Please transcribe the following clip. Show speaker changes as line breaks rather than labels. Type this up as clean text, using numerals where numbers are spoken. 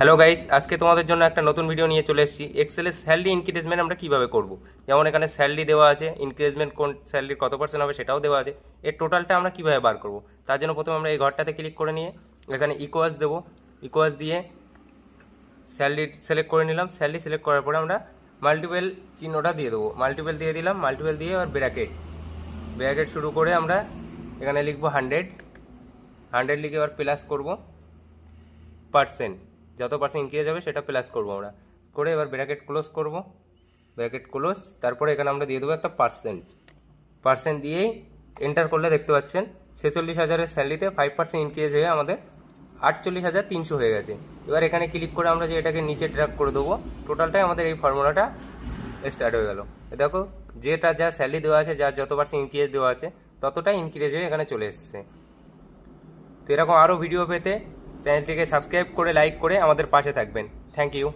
Hello guys, আজকে তোমাদের জন্য একটা নতুন ভিডিও নিয়ে চলে এসেছি। এক্সেলের স্যালারি ইনক্রিজমেন্ট আমরা কিভাবে করব। যেমন এখানে স্যালারি দেওয়া আছে, ইনক্রিজমেন্ট কোন স্যালারির কত পার্সেন্ট হবে সেটাও দেওয়া আছে। এর টোটালটা আমরা কিভাবে বার করব, তার জন্য প্রথমে আমরা এই ঘরটাতে ক্লিক করে নিয়ে এখানে ইকুয়ালস দেবো। ইকুয়ালস দিয়ে স্যালারি সিলেক্ট করে নিলাম। স্যালারি সিলেক্ট করার পরে আমরা মাল্টিপল চিহ্নটা দিয়ে দেবো। মাল্টিপল দিয়ে দিলাম, মাল্টিপল দিয়ে আর ব্র্যাকেট ব্র্যাকেট শুরু করে আমরা এখানে লিখবো 100 লিখে এবার প্লাস করব পার্সেন্ট। যত পার্সেন্ট ইনক্রিজ হবে সেটা প্লাস করবো আমরা করে এবার ব্র্যাকেট ক্লোজ করব। ব্র্যাকেট ক্লোজ, তারপরে এখানে আমরা দিয়ে দেবো একটা পার্সেন্ট দিয়েই এন্টার করলে দেখতে পাচ্ছেন 46,000-এর স্যালারিতে 5% ইনক্রিজ হয়ে আমাদের 48,300 হয়ে গেছে। এবার এখানে ক্লিক করে আমরা যে এটাকে নিচে ড্র্যাগ করে দেবো, টোটালটাই আমাদের এই ফর্মুলাটা স্টার্ট হয়ে গেল। দেখো, যেটা যা স্যালারি দেওয়া আছে, যার যত পার্সেন্ট ইনক্রিজ দেওয়া আছে ততটাই ইনক্রিজ হয়ে এখানে চলে এসছে। তো এরকম আরও ভিডিও পেতে চ্যানেলটিকে সাবস্ক্রাইব করে লাইক করে আমাদের পাশে থাকবেন। Thank you.